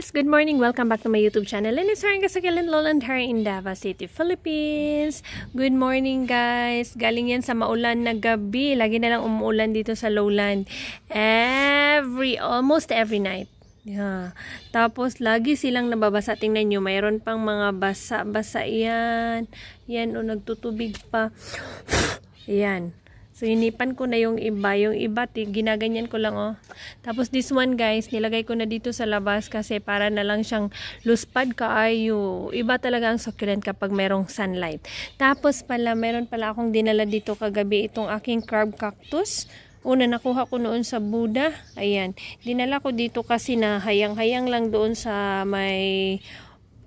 guys! Good morning! Welcome back to my YouTube channel. And it's Haring Kasakilan Lowland here in Davao City, Philippines. Good morning guys! Galing yan sa maulan na gabi. Lagi na lang umuulan dito sa lowland. Almost every night. Yeah. Tapos lagi silang nababasa. Tingnan nyo, mayroon pang mga basa-basa yan. Yan o, nagtutubig pa. Yan. So, hinipan ko na yung iba. Yung iba, ginaganyan ko lang, oh. Tapos, this one, guys, nilagay ko na dito sa labas kasi para na lang siyang luspad kaayo. Iba talaga ang succulent kapag merong sunlight. Tapos pala, meron pala akong dinala dito kagabi itong aking crab cactus. Una, nakuha ko noon sa Buddha. Ayan. Dinala ko dito kasi na hayang-hayang lang doon sa may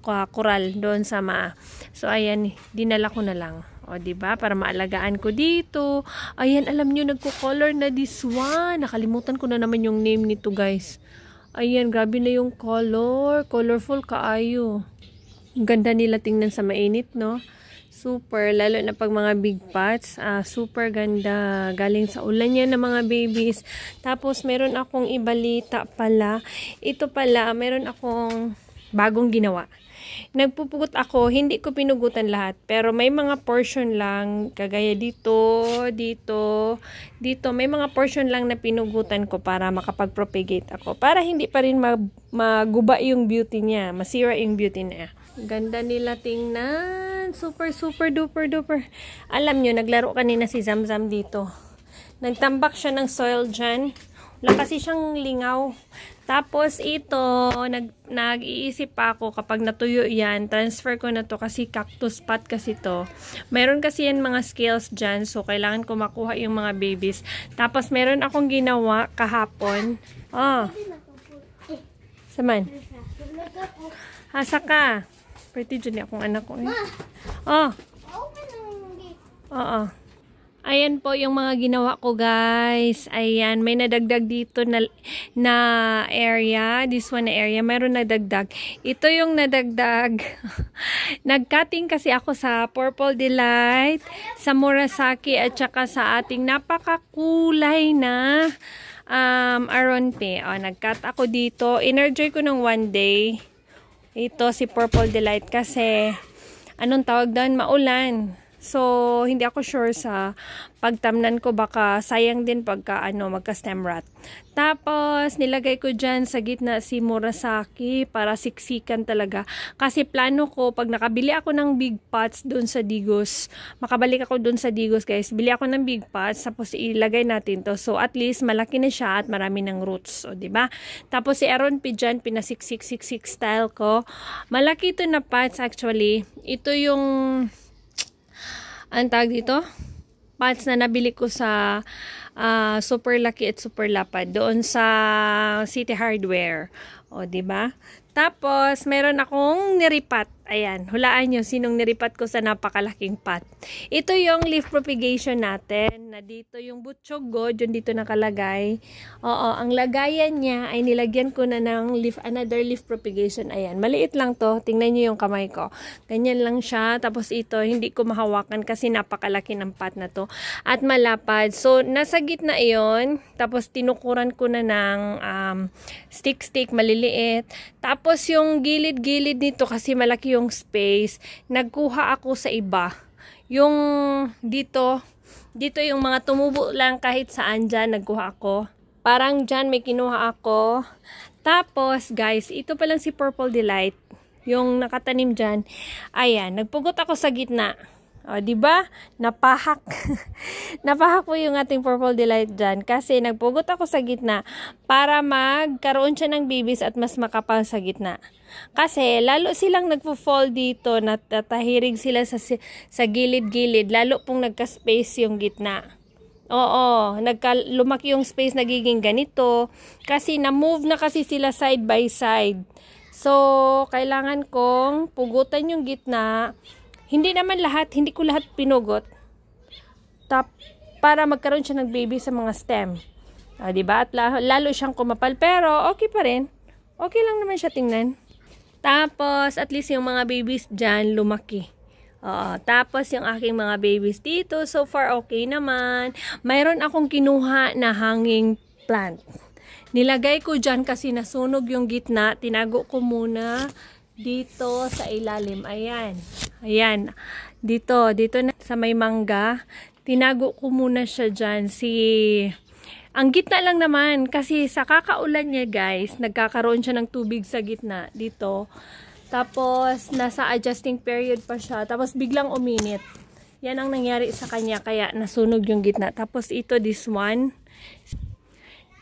koral, doon sa maa. So, ayan, dinala ko na lang. O, diba? Para maalagaan ko dito. Ayan, alam nyo, nagko-color na this one. Nakalimutan ko na naman yung name nito, guys. Ayan, grabe na yung color. Colorful kaayo. Ang ganda nila tingnan sa mainit, no? Super, lalo na pag mga big pots. Super ganda. Galing sa ulan yan ng mga babies. Tapos, meron akong ibalita pala. Ito pala, meron akong bagong ginawa. Nagpupugot ako, hindi ko pinugutan lahat, pero may mga portion lang, kagaya dito, may mga portion lang na pinugutan ko para makapag-propagate ako, para hindi pa rin maguba yung beauty niya, masira yung beauty niya. Ganda nila tingnan, super duper duper. Alam nyo, naglaro kanina si Zamzam dito. Nagtambak siya ng soil dyan. Wala kasi siyang lingaw. Tapos ito, nag-iisip pa ako kapag natuyo yan, transfer ko na to kasi cactus pot kasi to. Meron kasi yan mga scales dyan, so kailangan ko makuha yung mga babies. Tapos meron akong ginawa kahapon. Saman? Hasa ka? Pretty dyan akong anak ko. Oo. Ayan po yung mga ginawa ko, guys. Ayan, may nadagdag dito na area. This one na area, mayroon nadagdag. Ito yung nadagdag. Nag-cutting kasi ako sa Purple Delight, sa Murasaki, at saka sa ating napakakulay na Aronpe. Nag-cut ako dito. Energy ko ng one day. Ito si Purple Delight kasi, anong tawag doon? Maulan. So, hindi ako sure sa pagtamnan ko, baka sayang din pagka magka-stem rot. Tapos, nilagay ko dyan sa gitna si Murasaki para siksikan talaga. Kasi plano ko, pag nakabili ako ng big pots doon sa Digos, makabalik ako doon sa Digos, guys. Bili ako ng big pots, tapos ilagay natin to. So, at least, malaki na siya at marami ng roots. O, diba? Tapos, si Aaron P. dyan, pinasiksik style ko. Malaki ito na pots, actually. Ito yung ang tawag dito, pots na nabili ko sa Super Lucky at Super Lapad doon sa City Hardware. O, diba? Tapos, meron akong niripat. Ayan, hulaan nyo sinong niripat ko sa napakalaking pot. Ito yung leaf propagation natin. Na dito yung butchogo, dyan dito nakalagay. Oo, ang lagayan niya ay nilagyan ko na ng another leaf propagation. Ayan, maliit lang to. Tingnan nyo yung kamay ko. Ganyan lang siya. Tapos ito, hindi ko mahawakan kasi napakalaki ng pot na to. At malapad. So, nasa gitna iyon. Tapos, tinukuran ko na ng stick maliliit. Tapos, yung gilid-gilid nito kasi malaki yung space, nagkuha ako sa iba. Yung dito yung mga tumubo lang kahit saan dyan, nagkuha ako. Parang dyan may kinuha ako. Tapos, guys, ito pa lang si Purple Delight. Yung nakatanim dyan. Ayan, nagpugot ako sa gitna. O, diba? Napahak. Napahak po yung ating Purple Delight dyan. Kasi nagpugot ako sa gitna para magkaroon siya ng babies at mas makapal sa gitna. Kasi lalo silang nagpo-fall dito, natatahirig sila sa gilid-gilid. Lalo pong nagka-space yung gitna. Oo, lumaki yung space, nagiging ganito. Kasi na-move na kasi sila side by side. So, kailangan kong pugutan yung gitna. Hindi ko lahat pinugot. Para magkaroon siya ng baby sa mga stem. Diba? At lalo siyang kumapal. Pero, okay pa rin. Okay lang naman siya tingnan. Tapos, at least yung mga babies dyan, lumaki. Tapos, yung aking mga babies dito, so far, okay naman. Mayroon akong kinuha na hanging plant. Nilagay ko dyan kasi nasunog yung gitna. Tinago ko muna dito sa ilalim. Ayan. Ayan. Dito na sa may mangga. Tinago ko muna siya dyan. Ang gitna lang naman kasi sa kakaulan niya guys, nagkakaroon siya ng tubig sa gitna dito. Tapos nasa adjusting period pa siya. Tapos biglang uminit. Yan ang nangyari sa kanya kaya nasunog yung gitna. Tapos ito, this one.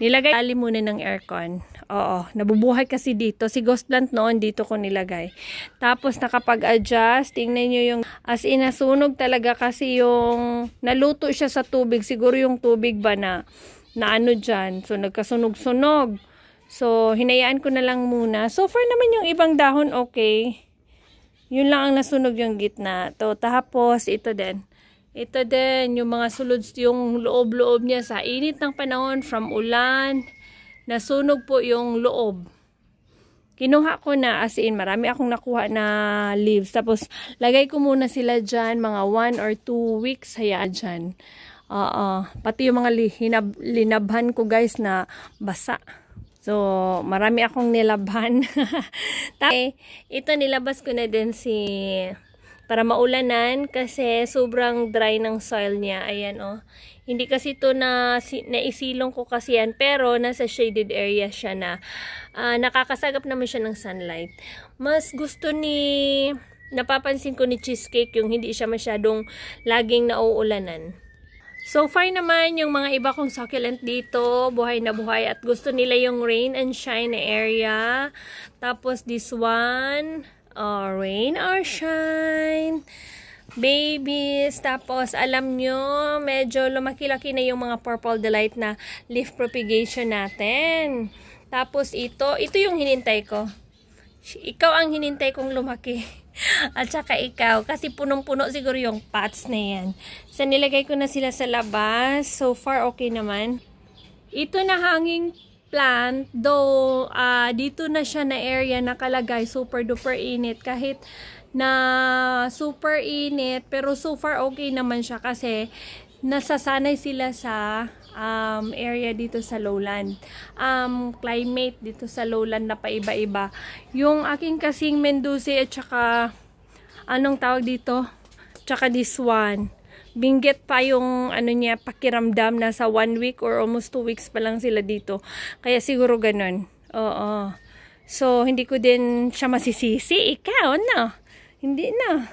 Nilagay muna ng aircon. Oo, nabubuhay kasi dito. Si ghost plant noon dito ko nilagay. Tapos nakapag-adjust. Tingnan nyo yung as in nasunog talaga kasi yung naluto siya sa tubig. Siguro yung tubig ba na ano dyan. So nagkasunog-sunog. So hinayaan ko na lang muna. So far naman yung ibang dahon okay. Yun lang ang nasunog yung gitna. Tapos, ito din. Ito din, yung mga sulod, yung loob-loob niya sa init ng panahon, from ulan, nasunog po yung loob. Kinuha ko na, as in, marami akong nakuha na leaves. Tapos, lagay ko muna sila dyan, mga 1 or 2 weeks, hayaan dyan. Pati yung mga linabhan ko guys na basa. So, marami akong nilabhan. Ito nilabas ko na din para maulanan kasi sobrang dry ng soil niya. Ayan oh. Hindi kasi ito naisilong ko kasi yan pero nasa shaded area siya na nakakasagap naman siya ng sunlight. Mas gusto napapansin ko ni cheesecake yung hindi siya masyadong laging nauulanan. So far naman, yung mga iba kong succulent dito, buhay na buhay at gusto nila yung rain and shine na area. Tapos this one, rain or shine, babies. Tapos alam nyo, medyo lumaki-laki na yung mga purple delight na leaf propagation natin. Tapos ito yung hinintay ko. Ikaw ang hinintay kong lumaki. At saka ikaw, kasi punong-puno siguro yung pots na yan. So, nilagay ko na sila sa labas. So far, okay naman. Ito na hanging plant, though, dito na siya na area nakalagay. Super duper init. Kahit na super init, pero so far, okay naman siya kasi nasasanay sila sa area dito sa lowland. Climate dito sa lowland na paiba-iba. Yung aking kasing Mendoza at saka anong tawag dito? Tsaka this one. Binggit pa yung ano niya, pakiramdam na sa 1 week or almost 2 weeks pa lang sila dito. Kaya siguro ganun. Oo. So, hindi ko din siya masisisi. Ikaw, no? Hindi na.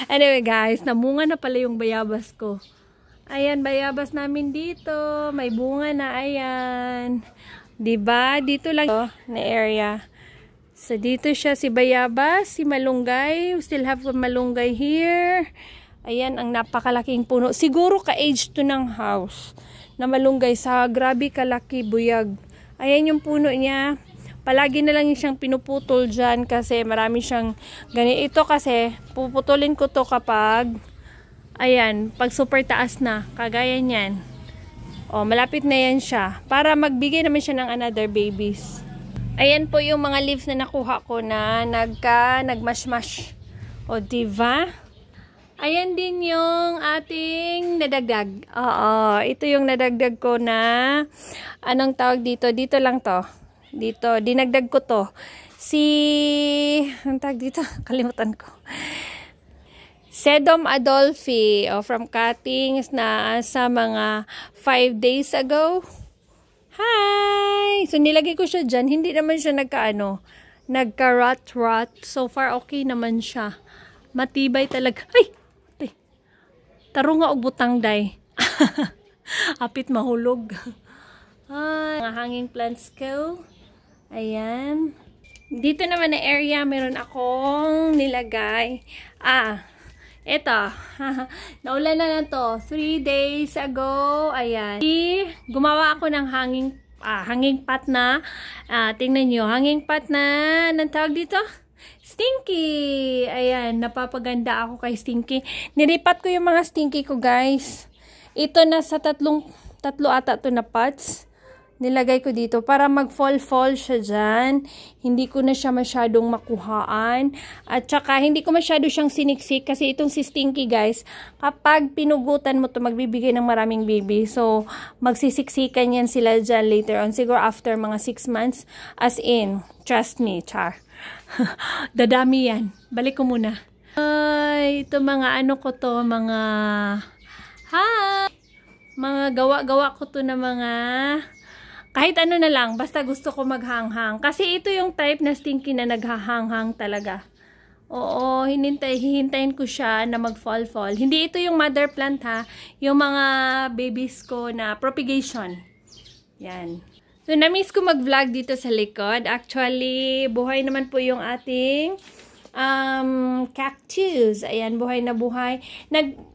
Anyway guys, namunga na pala yung bayabas ko. Ayan, bayabas namin dito. May bunga na, ayan. Diba? Dito lang na area. So, dito siya si bayabas, si malunggay. We still have malunggay here. Ayan, ang napakalaking puno. Siguro ka-age to ng house na malunggay sa grabe kalaki buyag. Ayan yung puno niya. Palagi na lang siyang pinuputol dyan kasi marami siyang ganito kasi puputulin ko to kapag ayan, pag super taas na, kagaya niyan. O, malapit na yan siya. Para magbigay naman siya ng another babies. Ayan po yung mga leaves na nakuha ko na nagmash-mash. O, diba? Ayan din yung ating nadagdag. Oo, ito yung nadagdag ko na, anong tawag dito? Dito lang to. Dito, dinagdag ko to. Anong tawag dito? Kalimutan ko. Sedum Adolphi from cuttings na sa mga 5 days ago. Hi! So, nilagay ko siya dyan. Hindi naman siya nagka-rot-rot. So far, okay naman siya. Matibay talaga. Ay! Taro nga og butang day. Apit mahulog. Ay, mga hanging plants ko. Ayan. Dito naman na area, meron akong nilagay. Eto, naulan na to. 3 days ago, ayan. Gumawa ako ng hanging pot na. Tingnan nyo, hanging pot na, anong tawag dito? Stinky! Ayan, napapaganda ako kay Stinky. Nilipat ko yung mga Stinky ko, guys. Ito na sa tatlo ata to na pots. nilagay ko dito para mag-fall siya dyan. Hindi ko na siya masyadong makuhaan. At saka, hindi ko masyado siyang siniksik kasi itong si Stinky, guys, kapag pinugutan mo to magbibigay ng maraming baby. So, magsisiksikan yan sila dyan later on. Siguro after mga 6 months. As in, trust me, char. Dadami yan. Balik ko muna. Ay, ito mga ano ko to, mga... Hi! Mga gawa-gawa ko to na mga kahit ano na lang, basta gusto ko maghanghang. Kasi ito yung type na Stinky na naghahanghang talaga. Oo, hihintayin ko siya na mag-fall. Hindi ito yung mother plant ha, yung mga babies ko na propagation. Yan. So, na-miss ko mag-vlog dito sa likod. Actually, buhay naman po yung ating cactus. Ayan, buhay na buhay.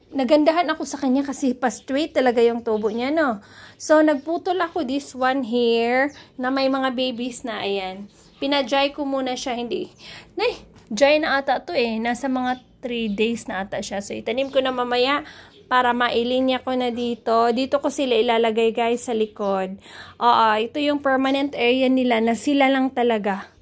Nagandahan ako sa kanya kasi pa-straight talaga yung tubo niya, no? So, nagputol ako this one here na may mga babies na, ayan. Pina-dry ko muna siya, hindi. Nay, dry na ata to eh. Nasa mga 3 days na ata siya. So, itanim ko na mamaya para mailinya ko na dito. Dito ko sila ilalagay, guys, sa likod. Ito yung permanent area nila na sila lang talaga.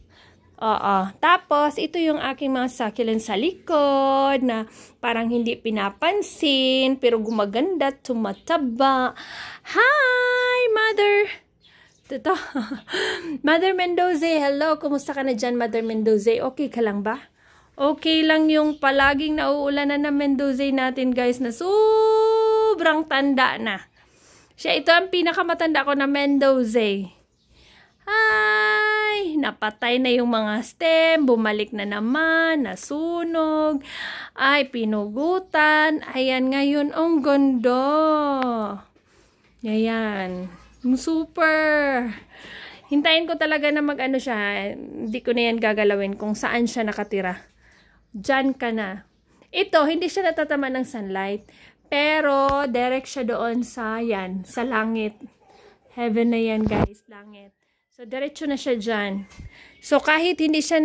Tapos, ito yung aking mga succulent sa likod na parang hindi pinapansin pero gumaganda, tumataba. Hi, Mother! Ito. Mother Mendoza, hello. Kumusta ka na dyan, Mother Mendoza? Okay ka lang ba? Okay lang yung palaging nauulanan ng Mendoza natin, guys, na sobrang tanda na. Ito ang pinakamatanda ko na Mendoza. Hi! Napatay na yung mga stem, bumalik na naman, nasunog, ay pinugutan. Ayan ngayon, ang ganda. Ayan. Super. Hintayin ko talaga na mag-ano siya. Hindi ko na yan gagalawin kung saan siya nakatira. Diyan ka na. Ito, hindi siya natatama ng sunlight. Pero, direct siya doon sa, yan, sa langit. Heaven na yan, guys, langit. So, diretso na siya dyan. So, kahit hindi siya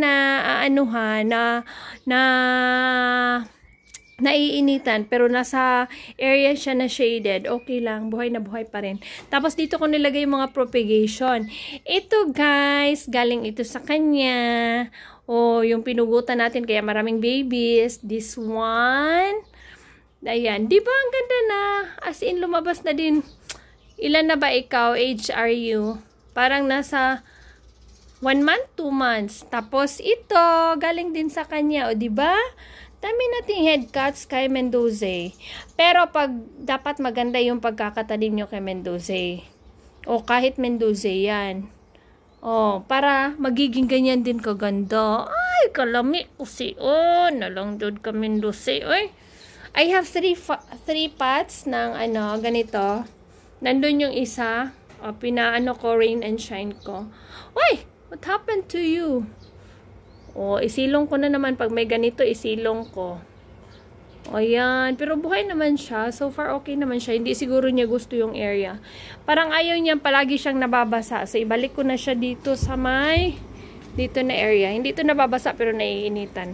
naiinitan, pero nasa area siya na shaded, okay lang, buhay na buhay pa rin. Tapos, dito ko nilagay yung mga propagation. Ito, guys, galing ito sa kanya. Yung pinugutan natin, kaya maraming babies. This one. Ayan. Di ba ang ganda na? As in, lumabas na din. Ilan na ba ikaw? Age are you? Parang nasa 1 month, 2 months. Tapos ito, galing din sa kanya, o diba? Dami nating head cuts kay Mendoza. Pero pag dapat maganda yung pagkakatanim nyo kay Mendoza. O kahit Mendoza yan. Para magiging ganyan din kaganda. Ay, kalami ko si nalang dod ka Mendoza. Oy. I have 3 pots ng ganito. Nandun yung isa. Pinaano ko, rain and shine ko. Uy! What happened to you? Isilong ko na naman. Pag may ganito, isilong ko. Ayan. Pero buhay naman siya. So far, okay naman siya. Hindi siguro niya gusto yung area. Parang ayaw niya, palagi siyang nababasa. So, ibalik ko na siya dito sa dito na area. Hindi ito nababasa, pero naiinitan.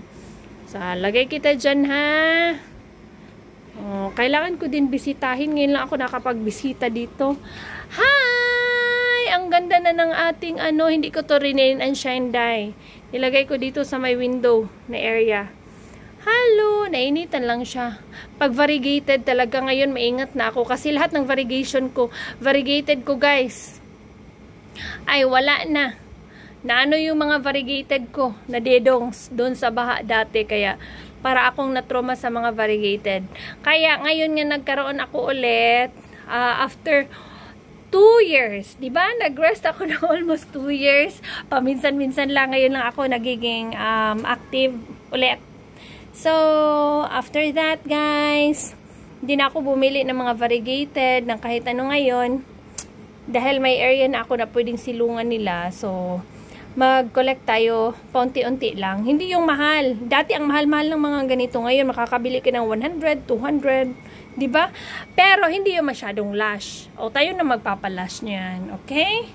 So, lagay kita dyan, ha? Kailangan ko din bisitahin. Ngayon lang ako nakapagbisita dito. Hi! Ang ganda na ng ating hindi ko to rain and shine dye. Nilagay ko dito sa may window na area. Hello! Nainitan lang siya. Pag variegated talaga ngayon, maingat na ako. Kasi lahat ng variegated ko, guys. Ay, wala na. Naano yung mga variegated ko na dedongs doon sa baha dati. Kaya, para akong natroma sa mga variegated. Kaya, ngayon nga nagkaroon ako ulit after 2 years. Diba? Nag-rest ako na almost 2 years. Paminsan-minsan lang. Ngayon lang ako nagiging active ulit. So, after that, guys, hindi na ako bumili ng mga variegated ng kahit ano ngayon. Dahil may area na ako na pwedeng silungan nila. So, mag-collect tayo paunti-unti lang. Hindi yung mahal. Dati ang mahal-mahal ng mga ganito. Ngayon, makakabili ka ng 100, 200. Diba? Pero, hindi yung masyadong lash. Tayo na magpapalash niyan. Okay?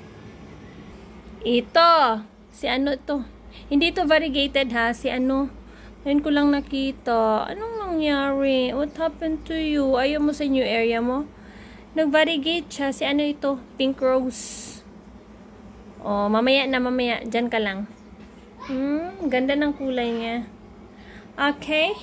Ito. Si ano to? Hindi to variegated ha. Si ano? Ngayon ko lang nakita. Anong nangyari? What happened to you? Ayaw mo sa new area mo? Nag-variegate siya. Si ano ito? Pink rose. Oh, mamaya na, mamaya. Diyan ka lang. Ganda ng kulay niya. Okay.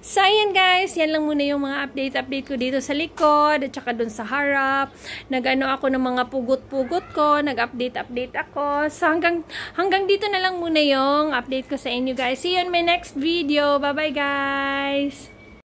So, ayan guys, yan lang muna yung mga update ko dito sa likod at saka dun sa harap. Nag-ano ako ng mga pugot-pugot ko, nag-update ako. So, hanggang dito na lang muna yung update ko sa inyo guys. See you on my next video. Bye-bye guys!